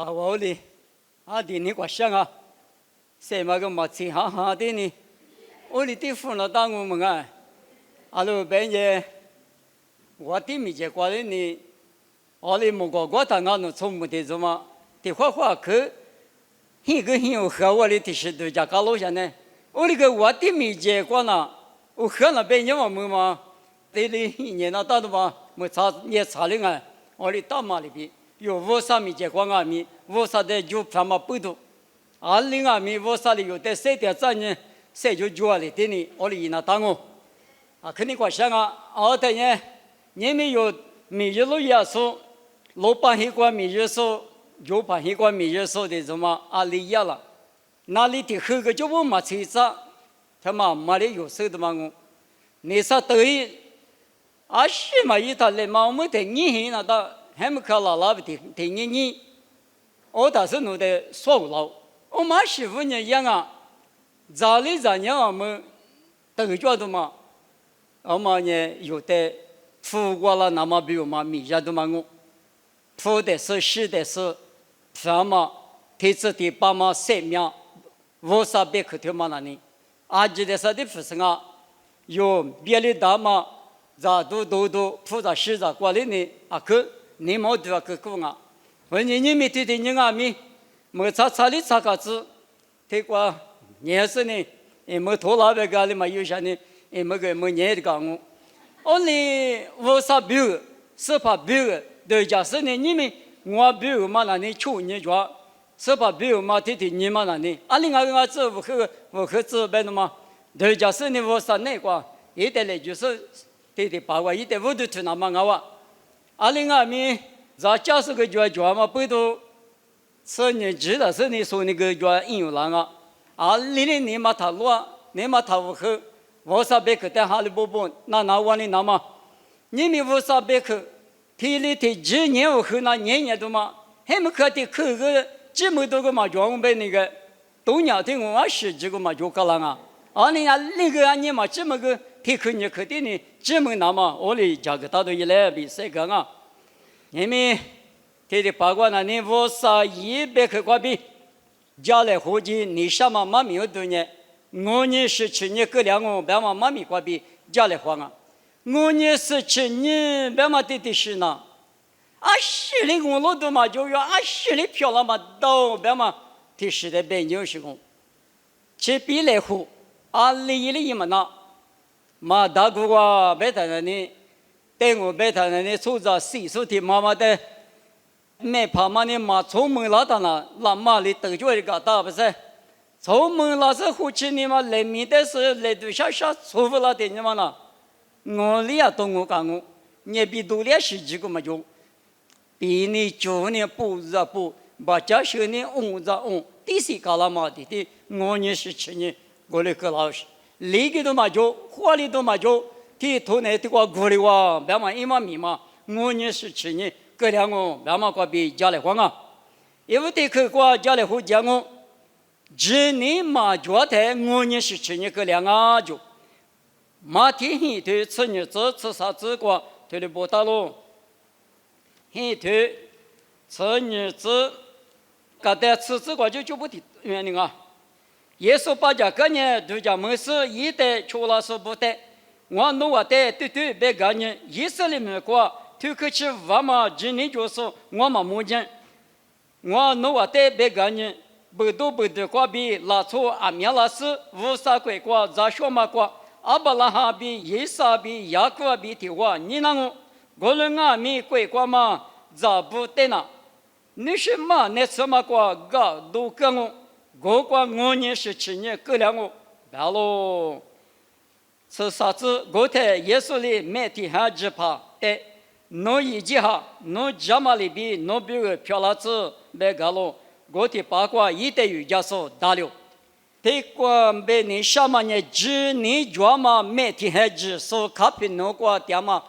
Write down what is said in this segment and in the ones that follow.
我哩，的你我想啊，什么个么子哈的呢？我哩地方了当我们啊，路边也，我的米结过来呢，我哩木个他俺弄从木的怎么，的话去，很有和我哩的是都家搞路线呢，我哩个我的米结过呢，我和那边人嘛，这里一年那大的嘛，没查也查了啊，我哩大马里边。有五十米结光啊米，50的就他妈不多，20啊米50的有的3点3年，3就9了的呢，我哩那当我，肯定怪想啊，的呢，你们有每日路也说，600黑关每日说，900黑关每日说的什么里亚了，哪里的黑个就我嘛车子，他妈没得有手的嘛我，你说对，是嘛一他来嘛我们的你很那的。还没看老不听你，我倒是弄得说老，我妈媳妇呢样啊，早里早年我们都觉得嘛，我们呢有的富过了那么比我们米家的嘛我，富的是实的是，什么天子的爸妈生命，50百克条嘛那里，记得是的不是啊，有别的大嘛，咋都富在实在过来呢去。你冇对啊个讲啊，我你没对的人啊咪，没查理查个字，结果也是呢，也没拖拉别个哩嘛有些呢，也没个没年的讲我，我哩50标，18标，对家是呢你们我标嘛那里出你抓，18标嘛对你嘛那里，另外个字我和字别的嘛，对家是呢50那个，一点嘞就是对八卦，一点我都听那么我。另外面，咱家是个脚嘛，不都是你知道是你说那个脚应用了啊？你嘛他路，你嘛他无后，50百克在哈里不，那往里拿嘛？你们50百克，体力的10年后那年的嘛，还没可的口个这么多个嘛，装备那个都鸟的我10几个嘛就搞了啊！那个你嘛这么个。他可你可的呢，这么那么我哩价格大多一来比谁个啊？因为他的八卦呢，你50-100克挂币，加来合计你什么妈咪有多呢？我呢17年个两个，别嘛妈咪挂币加来花啊！我呢17年别嘛的是呢，10里我老多嘛就要10里漂亮嘛到别嘛的是的别90个，这比来户里里嘛那。嘛大姑啊，别谈了你，带我别谈了你，出着细数的妈妈的，没怕嘛你妈出门了的了，那妈里都觉一个大不是？出门了是夫妻你嘛来面的是来都下舒服了的你嘛那，我里也懂我讲我，你比多了10几个嘛就，比你9年不热不，把家10年第四个了嘛的，我呢17年，我那个老师。里个都嘛就，花里都嘛就，ที่ทุนไอ้ที่ว่ากุลีว่าแบบมาอีมามีมางูเนี่ย是去年个两个แบบมาก็比家里黄啊，因为这个个家里胡讲我，今年嘛就在งูเนี่ย是去年个两个就，马天黑对吃日子吃啥子个，对的不打咯，黑对吃日子，个在吃这个就不的原因啊。耶稣把这个呢，就讲没事，一代出了是不得。我弄我的对别个呢，以色列人过，就可去我嘛，今年就是我嘛没见。我弄我的别个呢，不得过比拉出阿米拉斯50块过，咱说嘛过，阿伯拉罕比以撒比雅各比的话，你那我人阿米贵过嘛，咱不得呢。你是嘛？那什么过个都跟我。我呢17年个两个，白喽。吃啥子？我在耶稣里每天还只怕的，侬一记哈，侬家嘛里边，侬比如漂亮子别个喽，我的八卦一代有家说大了。这个别你什么呢？只你家嘛每天还只说卡片侬个点嘛，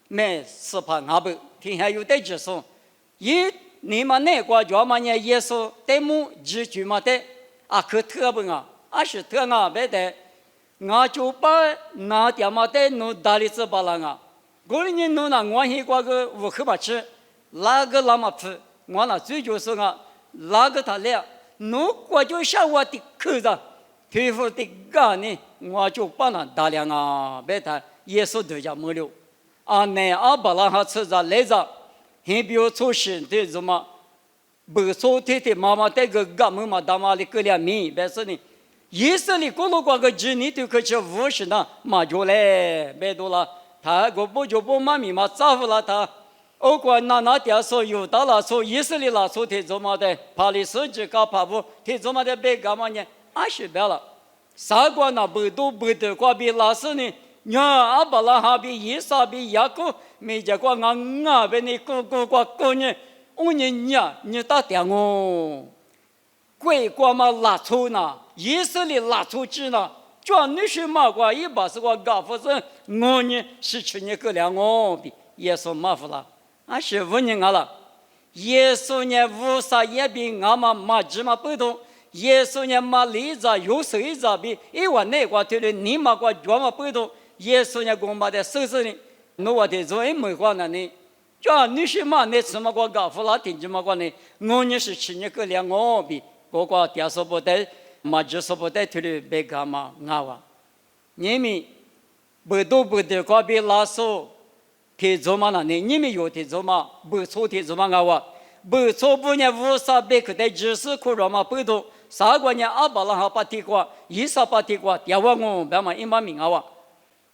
每400-500，天还有的只说你们那个家嘛呢？耶稣对木只句嘛的，可特别是特别的，我就把那点嘛的弄打理子巴了过年弄那我那个乌黑嘛吃，那个那么吃，我那最就是拉个他俩，侬我就下我的口子，对付的干呢，我就把那大量啊，别他耶稣都叫没了，啊，那阿巴拉哈车子来着，还比如出现的什么，不说的妈妈带个干么嘛，大妈的个两米，别说呢。耶稣里过了过个几年，就可去无视呢，嘛就来，别多了。他个不就不妈咪嘛，咋不了他？我管那点说有到了说耶稣里了说的怎么的？怕里手机搞怕不？的怎么的别干嘛呢？俺是别了。啥个那不都不得过比拉斯呢？呀，阿巴拉哈比以撒比雅各，没见过俺啊被你过呢，我你打电哦。鬼瓜嘛拉出呢，耶稣里拉出去呢，叫你是马瓜一把是我搞不成，我呢是去你个两我比耶稣马夫了，俺是问你俺了，耶稣呢无啥也比俺嘛马芝麻不同，耶稣呢马里子有谁子比一万那瓜对了，你马瓜脚嘛不同，耶稣呢公马的手指呢，我的做没瓜那呢。叫你是马那次嘛瓜搞不了，听见嘛瓜呢，我呢是去你个两我比。个个点说不得，嘛就说不得，推的别干嘛啊哇！你们不都不得个别拉手，提做嘛那呢？你们有提做嘛？不错提做嘛啊哇！不错不呢无啥别个的知识可让嘛不懂，啥个呢阿巴拉哈巴提过，伊啥巴提过，调我我别嘛一嘛名啊哇！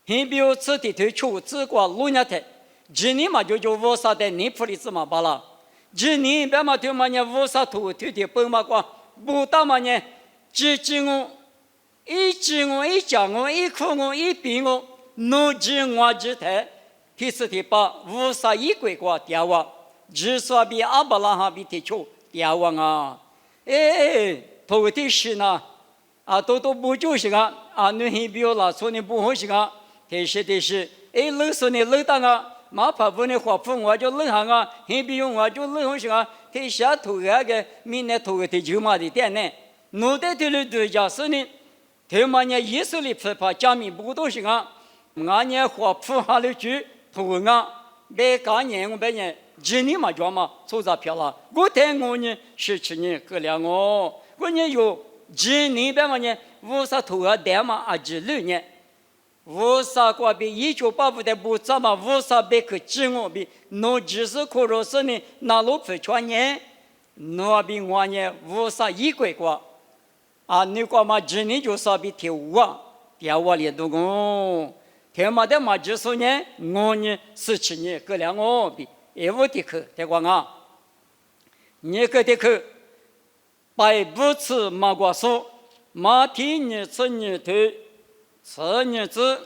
还比如此地推出自过路亚台，今年嘛就无啥的你普里子嘛巴拉，今年别嘛对嘛呢无啥图推的本嘛过。不打嘛呢？几斤我，一斤我，一讲我，一哭我，一病我，弄几我几台，第四第八，无啥一鬼过掉啊！只说比阿巴拉哈比提出掉啊！哎，头的是呢，啊，都不就是个啊？你还比如拿出你不好是个，这些的是，哎，老说你老当啊，马怕不你花风我就老行啊，还比如我就老好是个。他下头那个，明年头的就嘛的点呢，弄得对了对家是呢，他嘛呢耶稣里怕家民不都行啊，俺呢花铺下来去头啊，别干年我别呢，今年嘛叫嘛出啥票了，我谈我呢17年个两我呢有今年别嘛呢，无啥头啊点嘛啊16年。无啥个比1985的不怎么无啥别个经我比，侬只是可若是呢，那路不传言，侬比我呢无啥一鬼过，啊，你个嘛今年就啥比跳舞啊，跳舞里头个，跳嘛的嘛就是呢，我呢17年个两我比，也无的去，对个啊，你个的去，百不吃马瓜说，马蹄你吃你头。吃日子，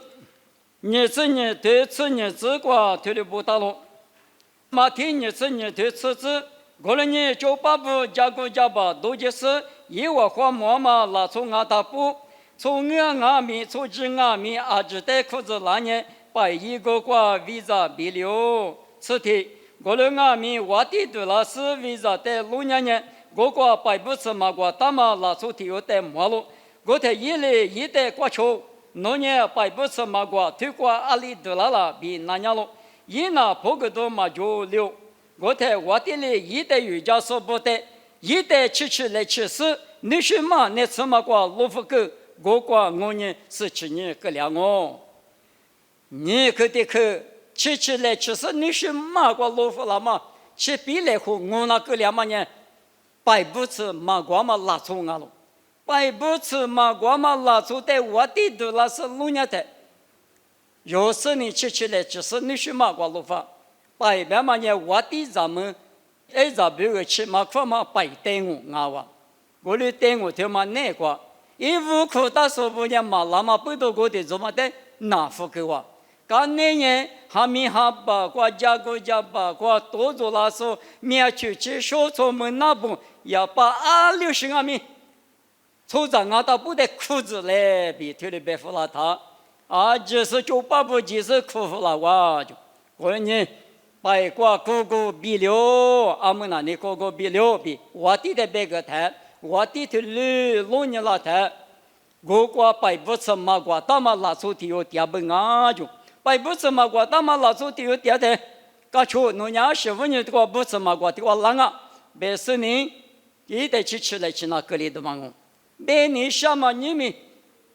日子日头吃日子瓜推的不大路，马天日子日头吃子，过了年就把不加工加把都就是一窝花馍嘛拉出俺大布，从俺米从几俺米阿只带裤子那年把一个瓜围着比流，吃的过了俺米我的都那是围着带路年，个个摆不吃嘛瓜大嘛拉出的有带馍路，个他一来一带瓜球。农业百不吃马瓜，推过阿里德拉拉比那样咯。一拿破个多嘛就溜，我在我的里一代瑜伽说不得，一代吃来吃死，你是嘛？你吃马瓜罗福狗，我瓜我呢17年个两哦。你可得去吃来吃死，你是马瓜罗福了嘛？吃比来后我那个两嘛呢，百不吃马瓜嘛拉出俺咯。百不吃嘛，我嘛拉出的我的都那是路亚的。有时你吃来吃是你是嘛瓜路法，百边嘛呢我的咱们，哎咱别个吃嘛块嘛百等我啊哇，我的等我他妈那个，一户口大说不呢嘛那么不多个的怎么的拿福给我。刚那年还没还把国家把国多做那说，面去说出门那不要把260阿米。抽长啊，他不得裤子来比推的白服了他，啊，就是就把不就是裤服了哇就，我呢，白瓜哥哥比了，阿们那里哥哥比了比，我的白个台，我的头路年了台，我瓜白不吃嘛瓜，他妈拉出体有点本啊就，白不吃嘛瓜，他妈拉出体有点的，噶出农家15年的瓜不吃嘛瓜的瓜啷啊，白10年。一代去吃来吃那隔离的忙哦。每年什么你们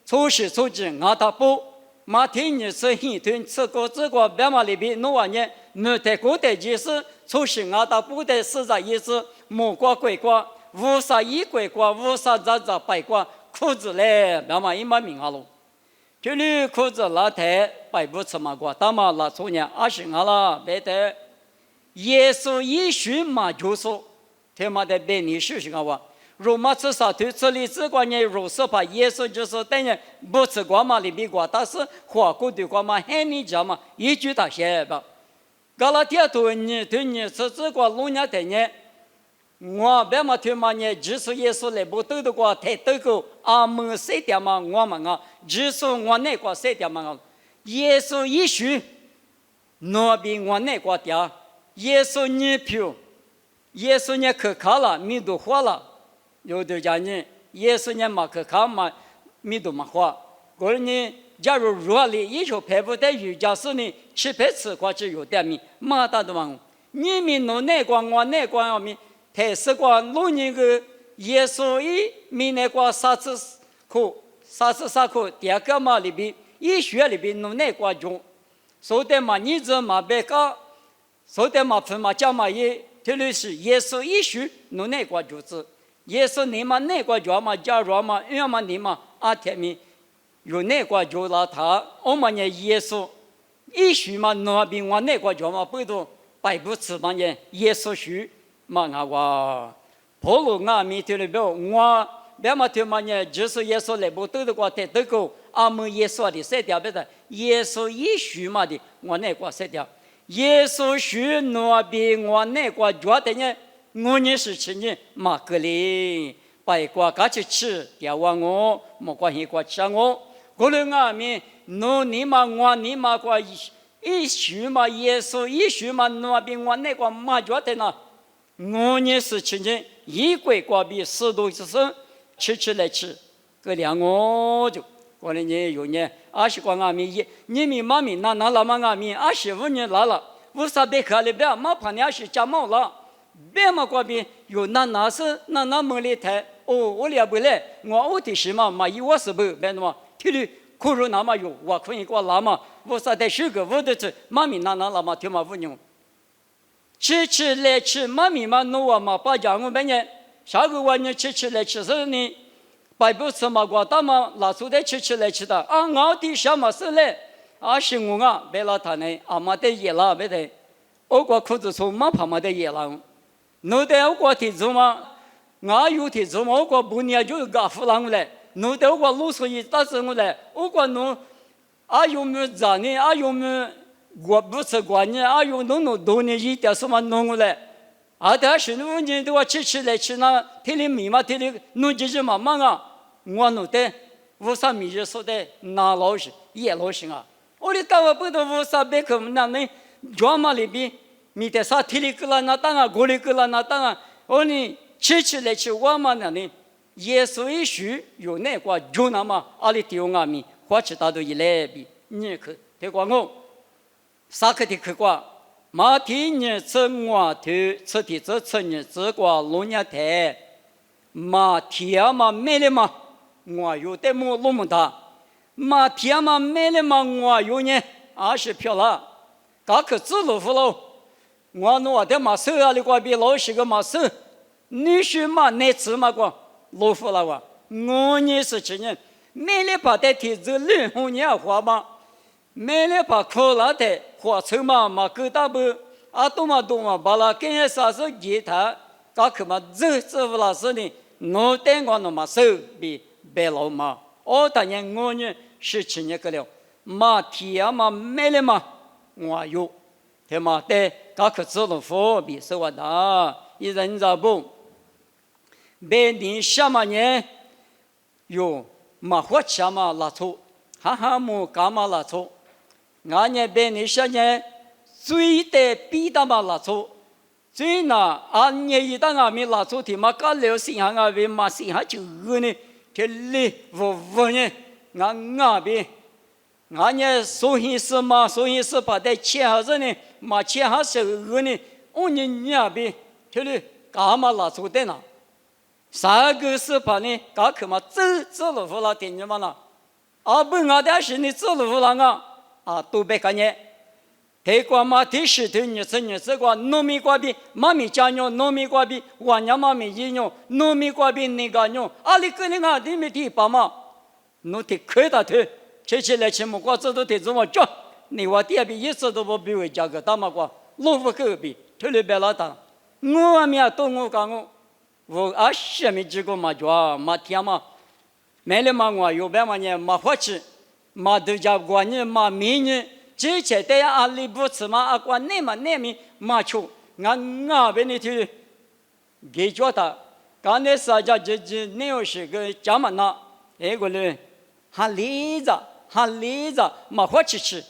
初始初级俺他不，马天你吃一顿吃过这个别嘛里边弄完呢，没得过的就是初始俺他不的实在也是木瓜鬼瓜，无啥一鬼瓜，无啥咋白瓜，裤子嘞别嘛一马名啊喽。这里裤子拉抬白不吃嘛瓜，大嘛拉出呢20啊啦，别的。耶稣一许嘛就说，他妈的别你试试看哇。如马吃啥腿吃里吃瓜呢？如是怕耶稣就是等于不吃瓜嘛里边瓜，但是花果的瓜嘛喊你讲嘛，一句他写吧。搞了点多你对你吃这瓜弄年的呢，我别嘛他妈呢，就是耶稣来不兜的瓜太兜够，阿门谁点嘛我嘛啊，就是我那瓜谁点嘛啊，耶稣一许，那边我那瓜点，耶稣你票，耶稣你可卡了，米都花了。有的家人，耶稣呢嘛可看嘛，米都嘛花。过呢，假如热里一手排不得瑜伽时呢，吃排吃瓜只有点米，马大的嘛。你们弄那瓜我那瓜要米，太死瓜弄那个耶稣一米那瓜啥子苦，啥苦，第二个嘛里边医学里边弄那瓜种，所以嘛你这嘛别搞，所以嘛分嘛讲嘛也，特别是耶稣医学弄那瓜就是。耶稣你嘛那个叫嘛假如嘛，要么你嘛阿天米有那个叫了他，我们呢耶稣一许嘛那边我那个叫嘛不都摆不吃嘛呢耶稣许嘛啊哇，普罗阿弥陀佛我别嘛他嘛呢就是耶稣来不都的话得得够，阿们耶稣的色调别的耶稣一许嘛的我那个色调，耶稣许那边我那个叫的呢。我也是吃呢，马格里白瓜嘎去吃，掉完我没关系瓜吃我。过了阿弥，侬你嘛我你嘛瓜一许嘛耶稣一许嘛那边我那个马脚的呢，我也是吃呢，一鬼瓜比10多就是吃来吃，个两我就过了年有年20瓜阿弥，你们妈咪那了嘛阿弥25年了，无啥别看里边马旁边是家猫了。别嘛瓜边有那是那门里台哦，我俩不来，我的是嘛一我是不别嘛，体力苦肉那么有，我可以过那么，我啥的10个我的吃，妈咪那了嘛，听嘛不牛，吃来吃，妈咪嘛弄我嘛把家我半年，下个晚年吃来吃是呢，白不吃嘛瓜大嘛，拿出来吃来吃的，啊我的什么事嘞？啊是我啊，别了他呢，啊嘛的也了别的，我瓜裤子从嘛旁嘛的也了。侬在我国提出嘛，我有提出嘛，我国不年就搞富郎来，侬在我国路上一打生我来，我国侬啊有没咋呢？啊有没我不吃过呢？啊有弄多呢一点什么弄过来？啊但是侬呢都话吃来吃那，天里米嘛天里侬就是嘛嘛啊，我侬的无啥米就说的拿老实也老实啊，我的大话不都无啥别个那呢，专门里边。米的啥体力个了那当啊，国力个了那当啊，我呢吃来吃我嘛那呢，耶稣一许有那个就那么阿里丢阿米，花吃大都一来比你去对光我，啥个的去过，马天你吃我头吃的吃你吃过龙年台，马天嘛没了嘛，我有的么那么大，马天嘛没了嘛，我有呢20票了，嘎可自路不喽。我弄的嘛手啊，里瓜比老些个嘛手，女婿嘛那次嘛个老夫了哇，我也是去年，每年把的提子绿红年花嘛，每年把考拉的花车嘛够大不，啊多嘛把那跟人啥时吉他，嘎克嘛走不拉是呢，我带我弄嘛手比白老嘛，我当年我呢是去年个了，嘛天嘛没了嘛，我有。他妈的，嘎克子了佛比是我的，一人咋不？别你什么呢？有嘛活吃嘛拉错，哈哈么干嘛拉错？俺呢别你什呢？最的比的嘛拉错，最那俺呢一旦俺们拉错的嘛，干了心下俺们嘛心下就呢，这里我呢，俺边。俺呢，所以是把在切下子呢，嘛切下手呢，我呢那边就是干嘛拉出的呢？啥个是把呢？嘎克嘛走路不啦？听见吗啦？啊不，我的是你走路不啦啊？都别干呢。黑瓜嘛，第十头日子瓜，糯米瓜比妈咪家牛，糯米瓜比我娘妈咪一牛，糯米瓜比那个牛，阿里个人啊，你没地爸妈，侬得亏大头，起来吃木瓜子都得怎么叫？你话第二比一次都不比为价格大嘛瓜，老不够比，头里别拉大，我咪啊都我讲我啊什么几个嘛叫嘛天嘛，买了嘛我有办法呢，嘛花吃，嘛都家过年嘛明年。之前在阿里不吃嘛，阿关内嘛内面嘛出，俺边里头给叫他，刚才啥叫这那有是个家嘛那，那个嘞还离着嘛花吃，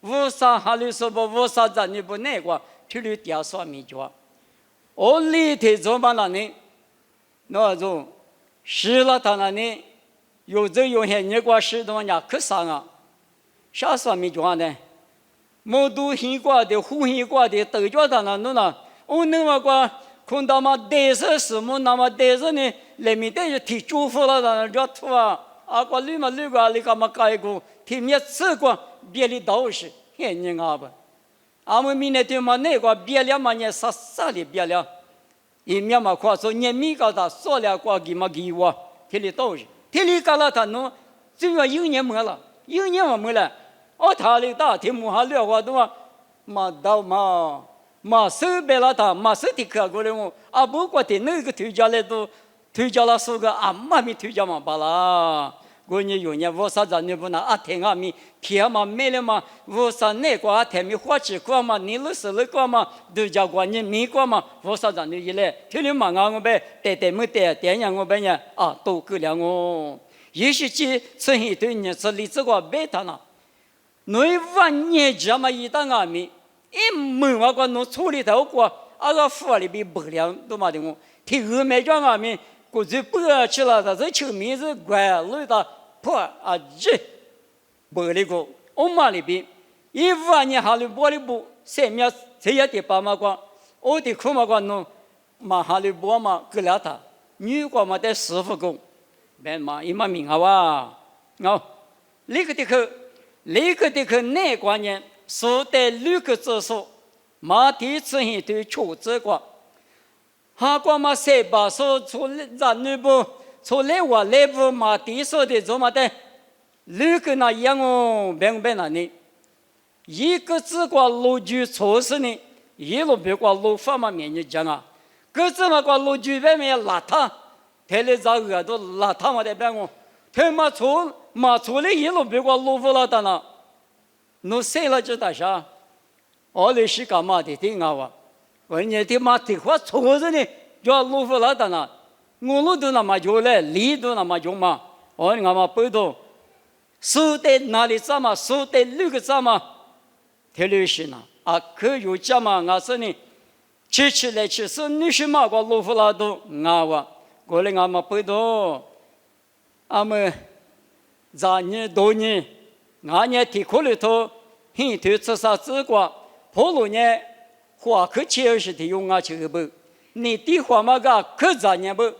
为啥还里说不为啥子你不那个，这里点啥米叫？我里头怎么那呢？那种吃了他那呢，有这有些你瓜吃的嘛呀，可啥啊？啥啥米叫呢？毛都黑瓜的、红黑瓜的，都叫他那弄那。我那么个看到嘛，带着什么那么带着呢？里面带着提祝福了那叫土啊！啊个绿嘛绿个，你干嘛改过？提面吃过别的都是，很人啊不？俺们明年对嘛那个别了嘛呢？啥的别了？一面嘛夸说你米高他说了瓜给嘛给我，提里都是，提里干了他弄，只要有年没了，有年我没了。哦，他里大天木哈聊话的话，嘛到嘛手别了他，嘛手的看过来我，啊不过的那个推家来都推家了说个啊妈咪推家嘛罢了，过年有年我啥子你不拿啊天啊咪天嘛没了嘛，我啥那个啊天咪花起过嘛，你老是那个嘛，都叫过年没过嘛，我啥子你一来，天里嘛我呗，带没带，电样我呗呢啊都够了我，也许去趁一对年这里这个别他了。侬万年这么一到外面，一门我个侬处理头过，那个府里边不了都嘛的我，听后面讲外面，过去不去了，他这球名字怪累的破啊这，不里个我妈里边，一万年哈里玻璃布，上面这也得爸妈讲，我的苦嘛讲侬，嘛哈里玻嘛给了他，女个嘛得师傅工，别嘛一嘛名啊哇，哦，那个的去。那个的可内观念，所带六个之所，马蹄之前对求之光，哈光嘛谁把所出咱女不出来我来不马蹄说的怎么的，六个那样哦，明白了呢？一个之光路具措施呢，一路别光路法嘛面你讲啊，个子嘛光路具外面邋遢，太来找耳朵邋遢嘛的别我，他妈出。嘛出来一路别个路不了的呢，侬谁了就打啥？我来是干嘛的？听我话，我你的嘛的话错着呢，叫路不了的呢。我路都那么久了，理都那么久嘛。我你嘛不懂，手在哪里找嘛？手在六个找嘛？特别是呢，啊，可有讲嘛？我说呢，吃来吃是你是嘛个路不了的？我过来我嘛不懂，俺们。咱年多年，俺年提苦里头，很多吃啥子瓜，跑路年花可切是的用俺去不，你的花嘛个可咱年不，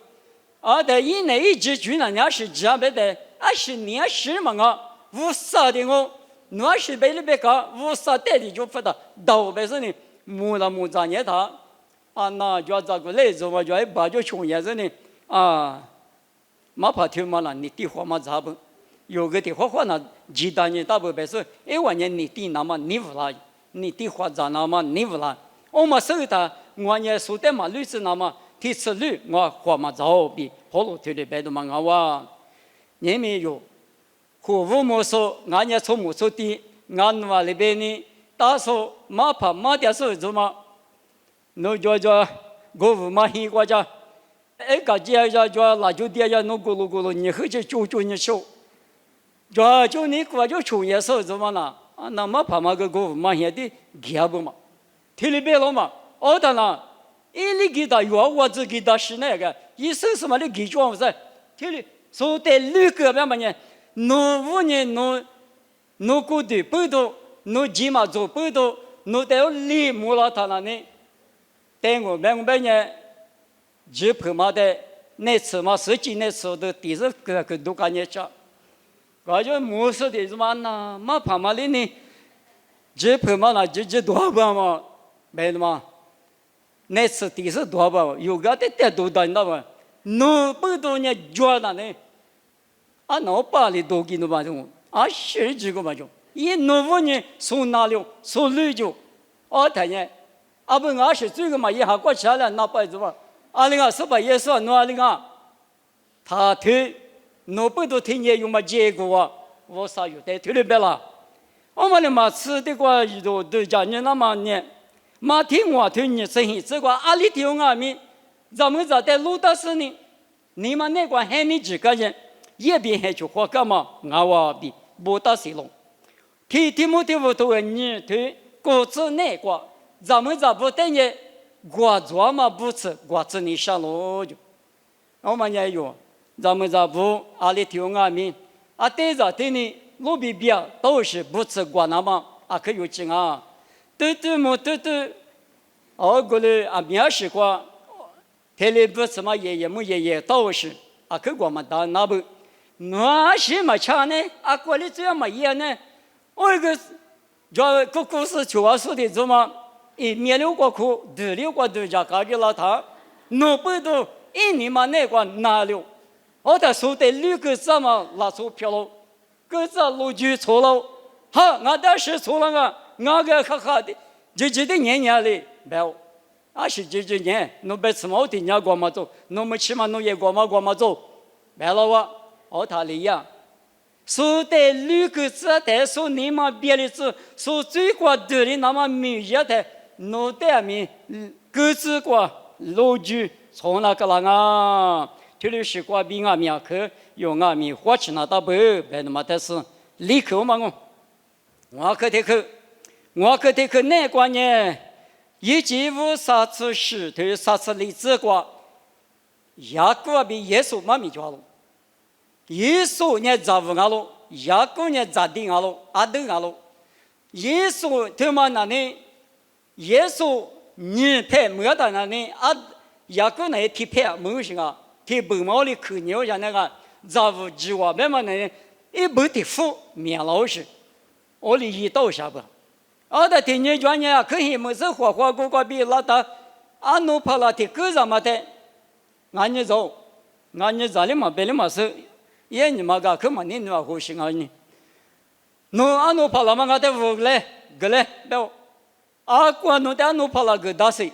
啊的一年一直去那年是这样的，啊是年是嘛个，无啥的我，那是被里边个无啥带的就不的，倒白是呢，木了木咱年他，啊那就这个来着嘛，就把就穷也是呢，啊，马怕听嘛了，你的花嘛咋不？有个的话呢，鸡蛋呢大部分是1万年你地那么你不来，你地花咋那么你不来，我们收他，我呢收的嘛绿是那么提吃绿，我花嘛早比跑路推的白的嘛我哇，你没有，和父母说，俺呢从母说的，俺话里边呢，大说马怕马的说什么，侬叫我父母黑国家，个家叫辣椒店呀，侬咕噜，你回去就你收。就你过就穷也是怎么了？啊，那么怕嘛个government嘛现在给不嘛？提里边了嘛？哦，当然，你给他有我自己的是那个，一生什么的给装不是？提里所带六个边嘛呢？侬5年侬过的不多，侬起码做不多，侬得要立木了他那呢？带我们呢，就怕嘛的，那次嘛，实际那次的第一个都干也讲，我就没说的什么呢？嘛怕嘛的呢？这怕嘛那这多吧嘛，没的嘛。那次第一多吧，有个的都到那吧，那不多呢，抓那呢？啊，那把里都给那吧就，啊，是这个吧就，一那我呢，送哪了，送绿就，啊，他呢，啊不，俺是这个嘛，一下过去了，那把子吧。阿里个是把耶稣诺阿里个，他推诺不都听见有嘛结果啊？我啥有在推里边了？我们的嘛吃的个一都讲你那么呢，嘛听我推你生意，这个阿里听我们，咱们在路的是呢，你们那个还没几个人，也别还去活干嘛？我比不打谁弄，听不听不懂你推各自那个，咱们咋不等你？我做嘛不吃，我吃你上路就。我们也有，咱们这不阿里听我们，啊对着对你路边边都是不吃过那么啊可有劲啊，对么对，哦过来啊面试过，天里不吃嘛爷都是啊可我们到那不，那是嘛强呢？啊过来这样嘛也呢，我一个叫个故事就我说的怎么？一面六个苦，第六个都家搞给了他，弄不到一年嘛那个拿了，我他说的六个字嘛拿出票了，个字录取错了，好，我当时错了啊，我个哈哈的，就的年嘞，没有，啊是这年，侬别吃毛的，人家过嘛走，侬没吃嘛侬也过嘛走，没了哇，我他里呀。说的六个字，但说你们别的字，说最过对的那么明显的。侬对面各自过路具从那个啷啊，这里是过比俺面去，用俺面花钱那大不，别那么但是立刻嘛我可得去那个呢，一季五三次石头三次荔枝瓜，雅各比耶稣嘛没抓了，耶稣呢咋不俺了，雅各呢咋定俺了，阿等俺了，耶稣他妈那呢？耶稣你拍没得那呢啊，雅各那提拍没行啊，提白毛的口牛像那个杂物鸡娃别嘛那一不的富面老实，我里一道下吧，啊的天天专业可以没事花个比拉达，啊努怕拉的个什么的，俺你走里嘛别里嘛是，也你嘛个可嘛你嘛好行啊你，努怕拉嘛俺的屋来个来别。啊，过侬在侬跑了个大谁？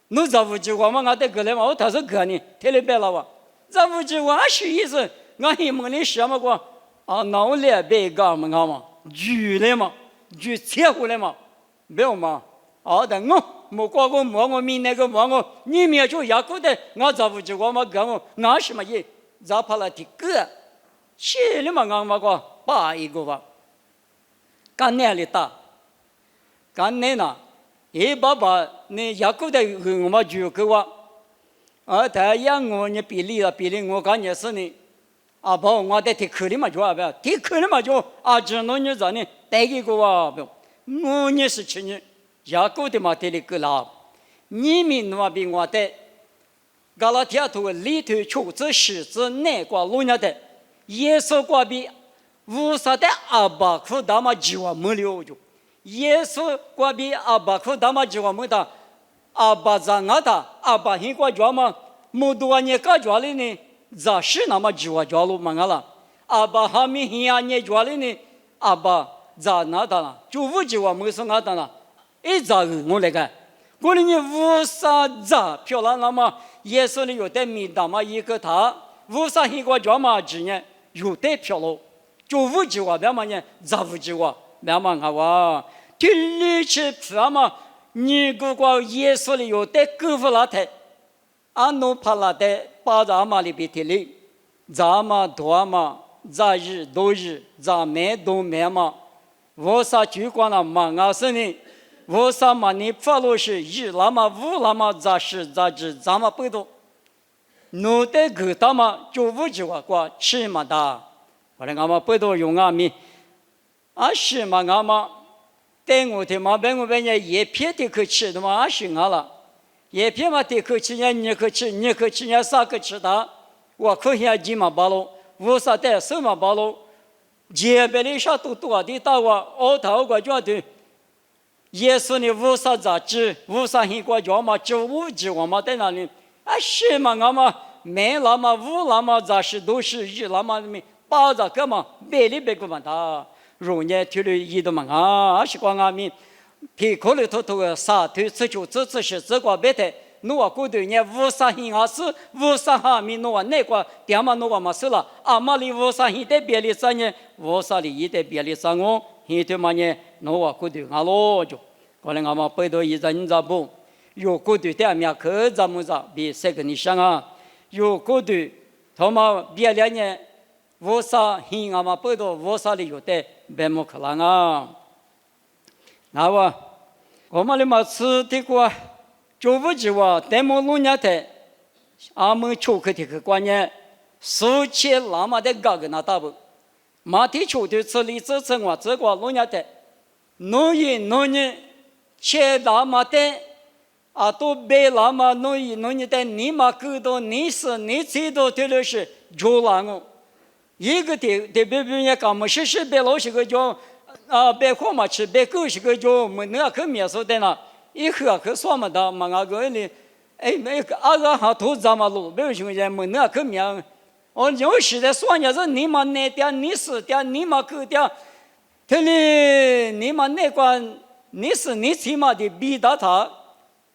侬咋不计划嘛？俺在过来嘛，我他是过呢，天里白了哇！咋不计划？是意思，俺一梦里想嘛过啊，那我来白干嘛干嘛？举来嘛，举切回来嘛，没有嘛？啊，但我没过过摸我明那个摸我，你们就牙口的，俺咋不计划嘛？干我，俺什么也咋跑了的个？去了嘛？俺嘛过把一个吧，干那里打，干那呢？一爸爸，你雅各的我们就给我，啊，他养我你比例我感觉是呢，啊，把我的提口里嘛就啊不，提口里嘛就啊，只能你咋呢？带给我啊不，我也是去你雅各的嘛提里个啦，你们那比我的，加拉提亚图里头求子狮子那个路亚的，耶稣过比无啥的阿巴库达嘛就啊没了就。耶稣过比阿巴库达嘛就我们的阿巴扎阿达阿巴hin过抓嘛，木多年个抓哩呢，咋是那么就我抓路嘛了？阿巴哈米hin啊年抓哩呢，阿巴咋那达了？就无就我们是阿达了，一咋我来个？我哩你无啥咋漂亮那么？耶稣哩有点米大嘛一个他，无啥hin过抓嘛只呢有点漂亮，就无就我别嘛呢，咋无就我？别嘛我。天里去怕嘛，你个个耶稣里有带功夫拉台，俺弄怕拉台，把咱嘛里边提里，咱嘛多嘛，咱日都日，咱买都买嘛，我啥就管了嘛，俺是呢，我啥嘛你发落是日那么五那么咋是咋子咱嘛不多，弄得个他嘛就五句话过吃嘛的，我来俺嘛不多用俺米，啊是嘛俺嘛。带我的嘛，别我别人一片的去吃的嘛，是俺了，一片嘛的去吃，人家去吃，人家去吃，人家啥去吃的，我可下几嘛巴喽，无啥带什么巴喽，街边的啥都多的大我奥头个叫的，耶稣的无啥杂志，无啥一个叫嘛95我嘛在那里，啊是嘛我嘛没那么无那么杂事都是日那么没八杂个嘛，别里别个嘛他，容易提了一的嘛啊，是光阿米。皮可里头头个啥头吃就吃是这个别的，侬话过头呢无啥hin啊是无啥哈米侬话那个点嘛侬话嘛是了，阿妈里无啥hin的别里啥呢？无啥里一的别里啥哦，hin的嘛呢？侬话过头阿罗就，可能阿妈背到一阵子不，有过头的面可怎么着？比这个你想啊，有过头，他妈别了呢，无啥hin阿妈背到无啥里有的别么可能啊。那我们的嘛吃的个就不就话，但么弄伢的，俺们求克的个观念，手切那么的高个那大不，马蹄求的吃里这成话这个弄伢的，弄呢，切那么的，啊都别那么弄的，你嘛够多，你最多的了是就那个，一个的别也干么是别老是个叫。啊，别火嘛吃，别狗是个叫没那个面说的啦，一喝可算么的，嘛那个呢，哎，那个阿个哈头咱们路，没有兄弟没那个面，哦，有时的算也是你嘛那点，你是点，你嘛狗点，这里你嘛那个你是你起码的比到他，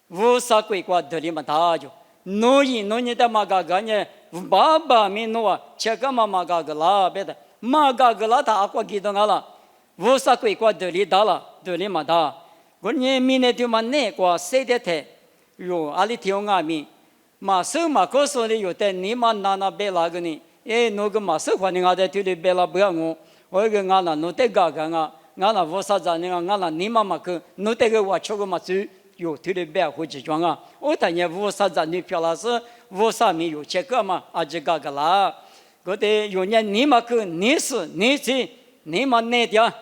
无啥鬼怪这里嘛他就，弄你的嘛个呢，爸爸咪弄啊，切个嘛个啦，别的嘛个啦他阿过记得了。无啥鬼怪这里到了，这里嘛到，我年明年就嘛那个谁的台，有阿里听我咪，嘛手嘛告诉你有的你嘛那别那个呢，哎那个嘛手话你阿在这里别了不要我个阿那弄得个个阿那无啥子呢阿那你嘛嘛个弄得个我吃个嘛走，有这里别回去装啊，我当年无啥子你漂亮是无啥没有这个嘛，阿这个啦，我的有年你嘛个你是你去你嘛那点。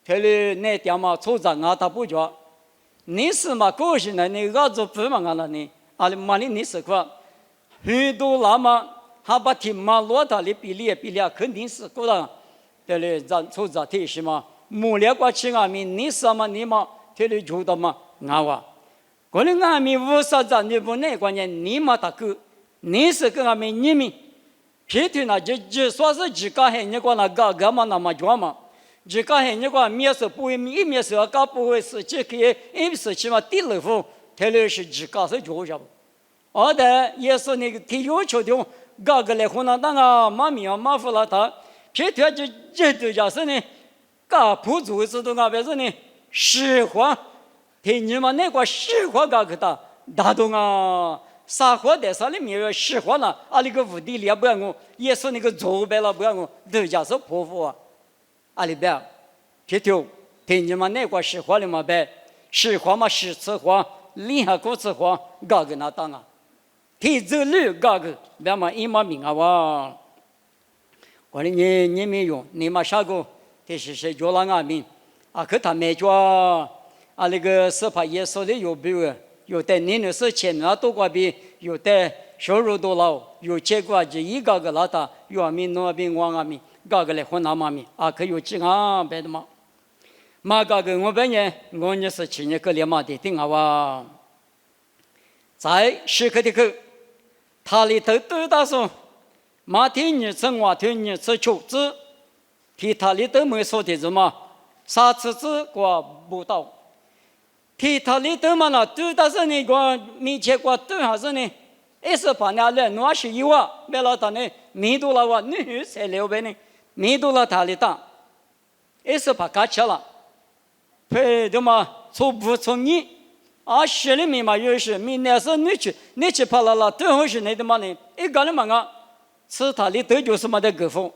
这里那点嘛，处长啊，他不叫，你是嘛高兴的，你个做不嘛啊了你，啊里嘛你是个，很多那么还把听嘛落到里比例肯定是个了，这里咱处长提示嘛，木了过去啊咪，你是嘛你嘛，这里觉得嘛啊哇，可能啊咪无啥子你不那关键你嘛大哥，你是个啊咪你咪，偏偏那就说是自家还你个那个嘛那么叫嘛。只讲很那个面是不会，一面是要搞不会是这个，一是起码第二步，他那是只讲是做下不，而且也是那个提要求的，搞个来河南当啊，马米啊马夫拉他，偏偏就这都叫是呢，搞不做是都搞别是呢，实话，听你们那个实话搞个大，大动啊。撒谎的啥里面有实话呢？啊，那个屋地里不要我，也是那个做白了不要我，都叫是泼妇啊。阿里边，皮条，听你们那个实话的嘛呗，实话嘛实词话，另下个词话，搞个那当啊，提走路搞个，别嘛一毛命啊哇！我的你没用，你嘛啥个？这是谁叫那俺们？啊，可他没叫啊那个是怕耶稣的有比有的你那是钱啊多过比，有的收入多老，有结果就一个那大，有俺们那边我俺们。搞个来河南嘛咪啊，可有几啊别的嘛，嘛搞个我本人我也是去年个连嘛的顶啊哇，在时刻的去，他里头都打说，马天你吃我天你吃球子，替他里头没说的什么，啥次子过不到，替他里头嘛那都打是那个面前过都还是呢，也是把那人我是有啊，别老他呢，面多了哇，你才了呗呢。面多了他里当，也是把卡吃了，配的嘛，从不从你，啊，市里面嘛有时，明年是你去跑了，最后是那的嘛呢，一个人嘛啊，吃他里头就是嘛的狗风，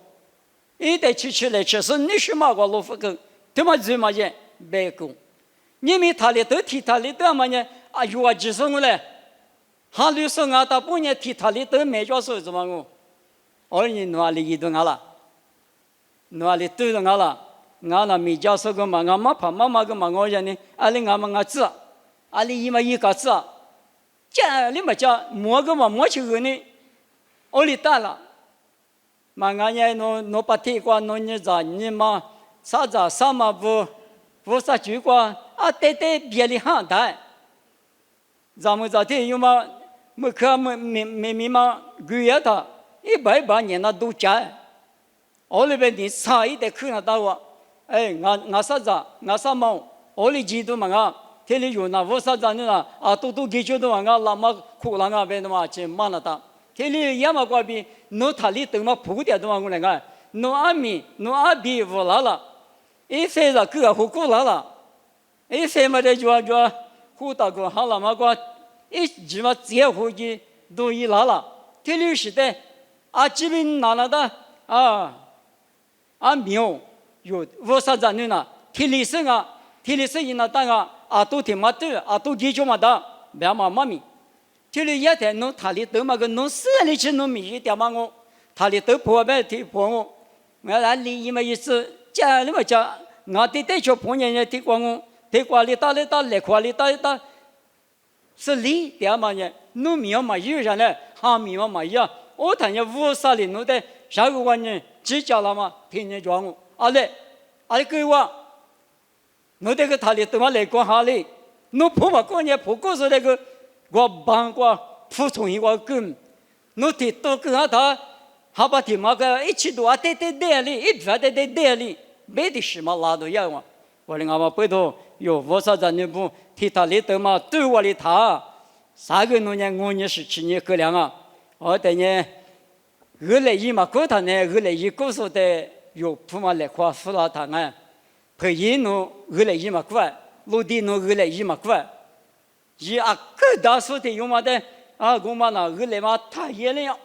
一得去来吃，是你是嘛个老虎狗，对嘛最嘛些白狗，你们他里头提他里头嘛呢，啊有啊几生嘞，哈律师啊，他不年提他里头没叫说什么我，而你哪里一顿啊啦？那里对着我了，我那没教授个嘛，我妈怕妈妈个嘛，我讲呢，阿里俺们俺子，阿里伊嘛一个子，家里嘛家摸个嘛摸起个呢，我里大了，嘛俺家侬把地瓜侬你咋你嘛啥子啥嘛不啥菊瓜啊，对别里行的，咱们这地有嘛没可没嘛贵呀他100年那都加，我里边你差一点可能到我，哎，俺啥子俺啥嘛，我里几多嘛啊。天里有那我啥子呢？啊，都给觉得我那么苦了啊，别的嘛去忙了他。天里也嘛过比，侬他里都嘛不点的嘛我那个，侬阿比无了，一岁了个胡苦了，一岁嘛的就胡大个好了嘛过，一就嘛结婚的都一了，天里时代啊这边拿了的啊苗有我啥子呢？天里生啊，天里生一那当啊。啊，都听嘛对，啊，都记住嘛的，别嘛妈咪。这里也得侬他里都嘛个侬死里去侬米一点嘛我，他里都破呗，提破我。我来里伊嘛意思，讲你嘛讲，我对就碰见人提过我，提过里打来块里打，是里点嘛呢？侬米嘛有人嘞，哈米嘛有，我谈人五啥里侬得啥个玩意？只讲了嘛，听人讲我，阿嘞给我。侬这个他里等我来过哈哩，侬破嘛过年破过是那个我帮过服从一个根，侬提多跟他，好把提嘛个一起多啊对哩，一发对哩，没得什么拉都要嘛，我的俺们背头有我啥子你不提他里等嘛对我的他，啥个农年5年17年可量啊，我等年2来1嘛过他呢2来1过说的有破嘛来夸服了他啊。可以侬2来1嘛块，陆地侬2来1嘛块，一啊更大数的用嘛的啊，我嘛那2来嘛他也那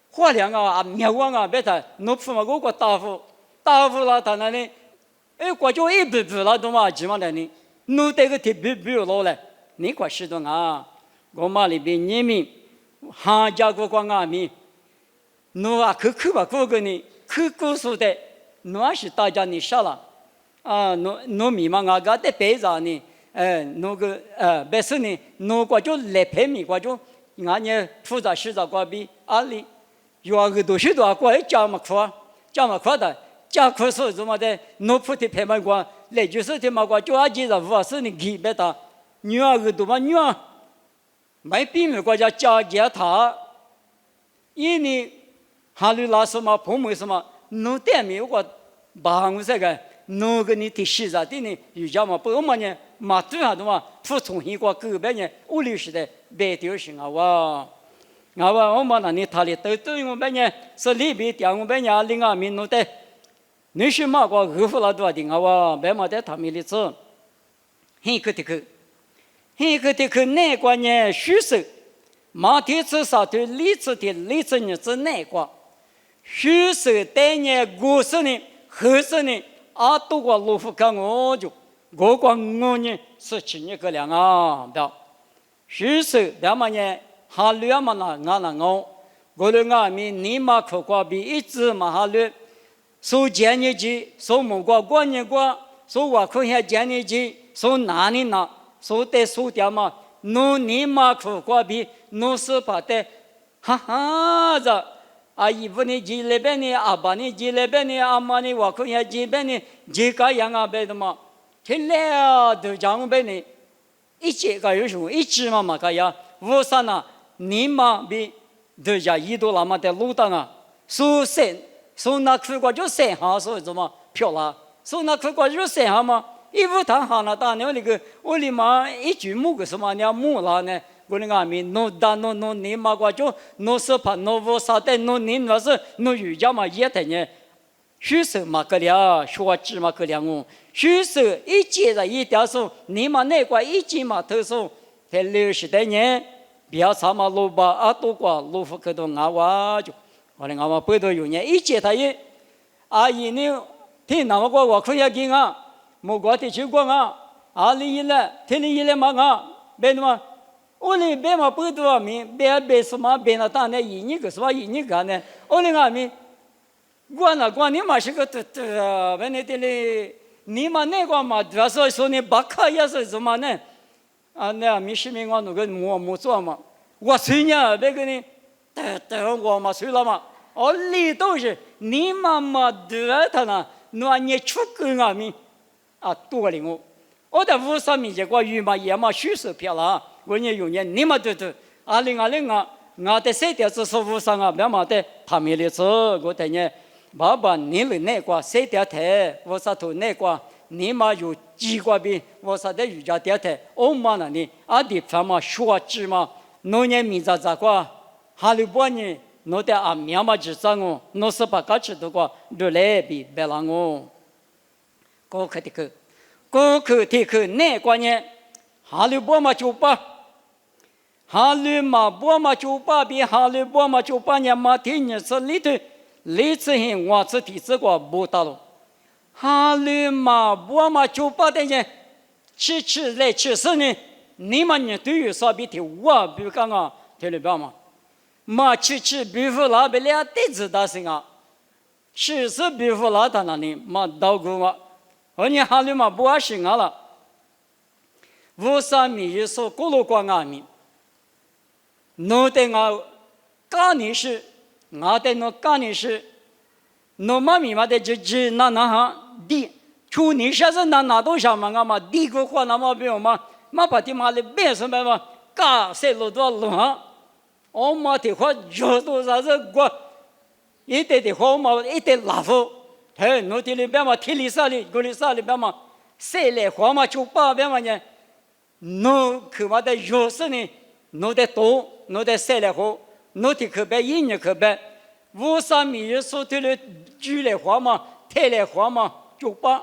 花量啊苗啊别他，侬铺嘛我打服了他那里，哎国家一步了都嘛几嘛的呢，侬这个特别老嘞，你快知道啊，我嘛里边人民行家国光啊民，侬啊去吧过个呢，去过说的，侬还是大家你杀了。啊，侬米嘛，我的白啥呢？侬个白是呢，侬个就来拍米个就，俺呢负责洗澡个比阿里，有啊个多许多个加嘛苦的，加苦是怎么的？侬不的拍嘛个，来就是的嘛个，就阿几个五是呢给别的，女儿个多嘛女儿，没比没个叫加他，因为哈里拉什么父母什么，侬对没有个帮我这个。侬个你提西啥的呢？有家嘛不嘛呢？嘛对下的嘛，服从一个个别呢，物流时代白条型啊哇！我嘛那你他里都我们呢是里边点我们呢另外民弄的，你是嘛个二夫拉多的啊哇！别嘛在他们里头，很可那个呢虚实，马蹄子上头里子呢是那个，虚实带呢故事呢后事呢。啊，都个老夫看我就，我光我呢是去年个两啊，的，是说两么呢？哈绿嘛那俺那我的俺们你嘛可过比一直嘛哈绿，说建年级，说某个过年过，说我可下建年级，说哪里哪，说得说点嘛，侬你嘛可过比，侬是把的，哈哈子。啊，一部呢几来边呢，阿爸呢几来边呢，阿妈呢我可也几边呢，几个样啊边的嘛，天来都讲边呢，一节个有什么一节嘛个呀，我啥呢？你嘛比都家一多那么的路当啊，说那去过就3行，说怎么漂亮？说那去过就3行嘛，一无谈行了，当年那个我的妈一句木个什么呢木了呢？我那个米侬打侬你嘛个就侬是怕侬无啥的侬你那是侬瑜伽嘛也得呢，许是嘛个了，学知嘛个了我，许是一节的一条数，你嘛那个一节嘛头数，才60的年，不要啥嘛路吧啊多个路福可多俺娃就，我的俺娃背头有年一节他也，阿姨呢听那么个我可以给啊，莫个的去过啊，阿里一来听你一来嘛啊，别的嘛。我哩别嘛不多啊米，别什么别那当那一年个什么一年个呢？我哩俺米，我你嘛是个别那的嘞，你嘛那个嘛，主要是说你白卡也是什么呢？啊，那米是米我那个没做嘛，我去年别个呢，等我嘛睡了嘛，里头是你妈妈得他呢，那你出根啊咪多了我在屋上面这个鱼嘛也嘛虚实漂亮，我也有年你嘛对2020我的谁的只是屋上别嘛的他们的车我的呢爸爸你了那个谁的台我啥头那个你嘛有几个比我啥的瑜伽的台我嘛那里的他嘛说知嘛农业民族这个哈利波呢侬的苗嘛知道侬是把个吃的个都来比别啷个高科的个高科的个那个呢哈利波嘛就把哈利嘛波嘛就把比哈利波嘛就把呢嘛听你是里头里头很我这体这个不到了哈利嘛波嘛就把的呢吃来吃是呢你们呢对于啥比的我比刚刚听了吧嘛嘛吃比夫拉比俩弟子大声啊是比夫拉他那里嘛到过我而你哈利嘛不阿行啊了无啥米也说咕噜光啊米侬的我干你是我的侬干你是侬妈咪嘛的就那哈地出你下子那都想嘛嘛地个话那么别嘛把地嘛的变什么嘛干谁路多路哈我嘛的话有多少是过一点的话嘛一点拉夫嘿侬的里边嘛体力啥里过里啥里边嘛谁来话嘛就把边嘛呢侬可嘛的有时呢侬的多侬的谁来话侬的可别一年可别无啥米也说的了举来话嘛抬来话嘛就把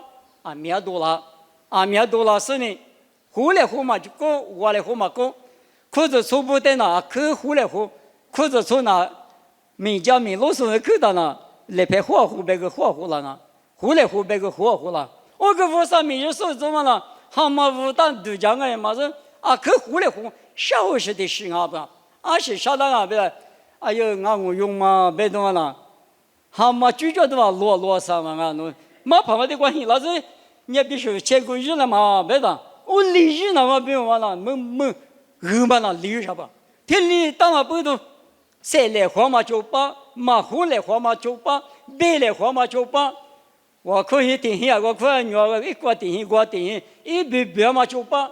苗多了是呢胡来话嘛就过我来话嘛过或者说不得那可胡来话或者说那民家民路上的可的那来拍花胡别个花胡了啊胡来胡别个花胡了我个无啥米也说怎么了他们无当都讲个嘛是可胡来胡小时的事吧是晓得别哎呦我用嘛别动了他们就觉得啰嗦嘛侬嘛旁边的关系老是你必须结果日了嘛别的我理日那么别完了没嘛那理啥吧天里当然不都谁来话嘛就把马虎来话嘛就把别来话嘛就把我可以定下我可以我一个定一个定一别嘛就把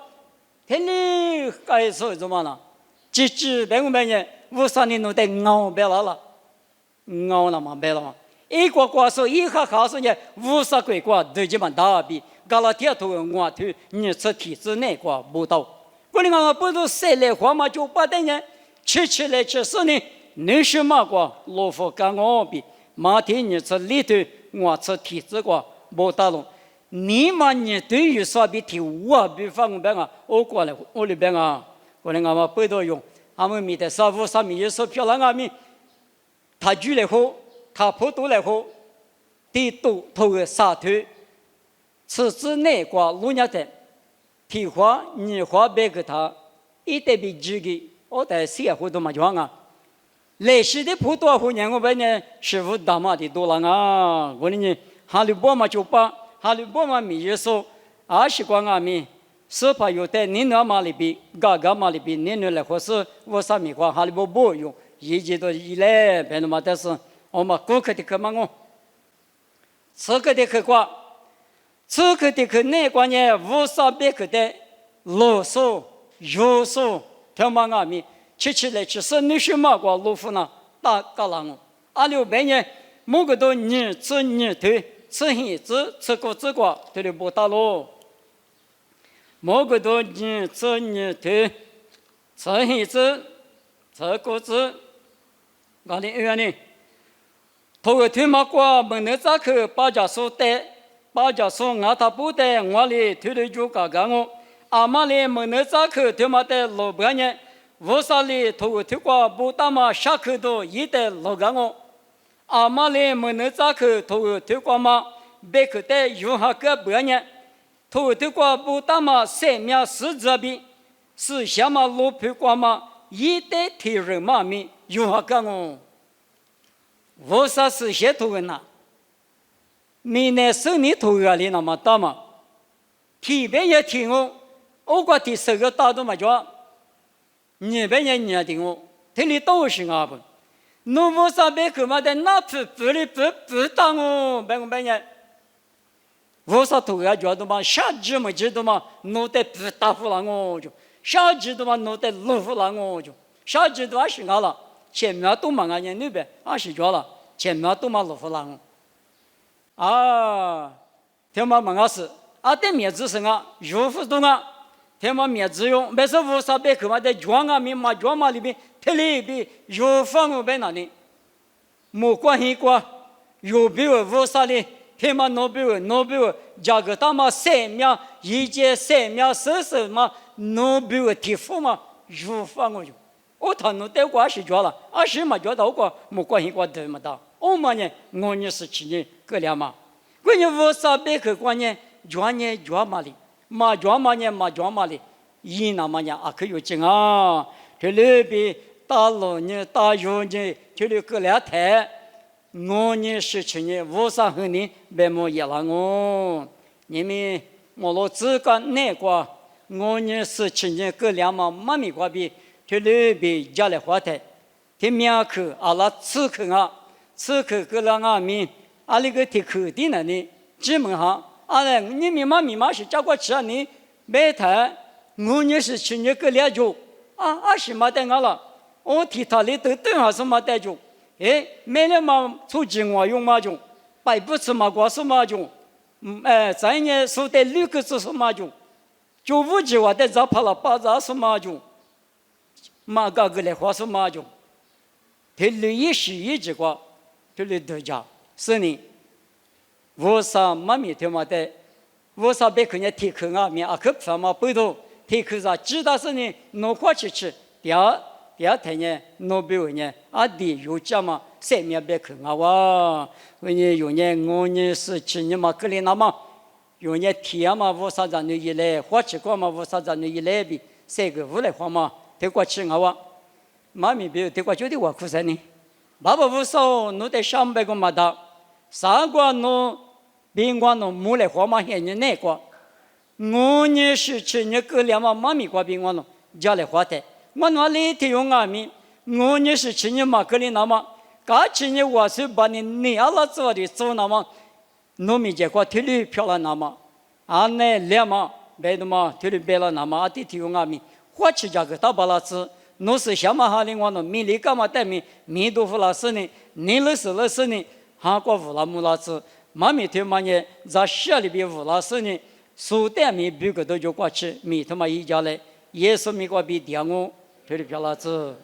天里该说怎么了只别个别人无啥你弄得熬别了熬了嘛别了嘛一个个说一下考试呢无啥鬼个都基本大比搞了铁头我头你这体制那个不到我哩我不都谁来话嘛就把的人吃来吃是呢你是嘛个老夫跟我比马天你这里头我这体制个不到了你嘛你对于啥比提我比方边我过来我里边我哩我不都用他们米的师傅上面也是漂亮米他举来后他普渡来后地都头个沙头此之内个路亚的提花你花别个他一点比几个我在社会都嘛讲来时的普渡后年我们呢师傅大妈的多了我呢哈利波嘛就把哈利波嘛米也说习惯米是怕有的你那嘛里比嘎嘛里比你那来或是我啥米话哈利波不用一直都一来别的嘛但是我们顾客的可嘛这个的可挂这个的可那关键无啥别个的啰嗦有嗦听嘛米吃来吃是你什么个路夫呢大嘎啷六百年某个都你吃你推吃黑子吃个这个对的不大喽某个都你吃你推吃黑子吃个子哪里远呢头个推嘛过门那咋去把家说带把家说俺他不带我哩推的就嘎嘎妈哩门那咋去推嘛带老半年我啥哩头个推过不大嘛下去都一带老嘎妈哩门那咋去头个推过嘛别去带有哈个半年头个推过不大嘛3秒10这边是下嘛路推过嘛一带提人嘛咪有哈个我啥是些头个呐明年生你头个里那么大嘛提别也听我个第10个大都嘛叫你别也听听你都是不侬无啥别个嘛的，那不里不当哦，别个别人，无啥头个觉得嘛，下季么知道嘛，侬得不打呼啦我就，下季的嘛侬得露呼啦我就，下季的话是俺了，前面都嘛俺人那边，俺是觉了，前面都嘛露呼啦我，啊，听嘛嘛俺是，啊对面子是俺，肉不动俺。天嘛面子用，没说无啥别个嘛在庄啊面嘛庄嘛里边，特里边有方我在哪里？没关系过，有比我无啥的，天嘛弄比我，价格大嘛3秒，一节3秒40嘛，弄比我提付嘛，有方我就，我他弄带过是觉了，是嘛觉得我过没关系过对嘛的，我嘛呢，我呢是去年个两嘛，关键无啥别个关键庄嘛里。马庄嘛哩，伊那嘛呢？可有劲啊！这里边大老呢，大肉呢，这里过两台，我呢是去年无啥和你别么也了我，你们我老自个难过，我呢是去年过两嘛妈咪瓜边，这里边家里花台，这面口阿拉吃口啊，吃口过两阿面，阿里个提口的呢呢，基本上。啊，你密码是加过去啊？你每台我呢是去年个2周啊，是没得我了。我替他里都还是没得就，买了嘛出境我用嘛就，摆不吃嘛瓜是嘛就，咱呢收的6个字是嘛就5句话的咋怕了8咋是嘛就，嘛个来话是嘛就，这里也是一句话，这里都讲是你。无啥妈咪他妈的，无啥别个人提口啊面可不嘛背头提口啥，知道是呢，弄过去吃，第二天呢，弄别人呢，的有家嘛，3面别口啊哇，为呢有呢我呢是去年嘛格里那嘛，有呢天嘛无啥子你一来，花起过嘛无啥子你一来比3个5来花嘛，得过去啊哇，妈咪别得过就得我苦噻呢，爸爸无少，侬得上班个嘛的。三个侬宾馆侬没来花嘛现在那个，我呢是去年个两嘛妈咪过宾馆侬家来花的，我那里头用阿米，我呢是去年嘛个里那么，噶去年我是把你阿拉做的做那么，农民结果体力漂亮那么，那两嘛别的嘛体力别了那么，的头用阿米，花起价格大把了子，侬是想嘛哈的我侬米里干嘛带米豆腐老师呢，你老师呢？韩国乌拉木拉子，妈咪他妈呢，在乡里边乌拉斯呢，苏丹米别个都就过去，米他妈一家来，也是米个比点我，这里漂拉子。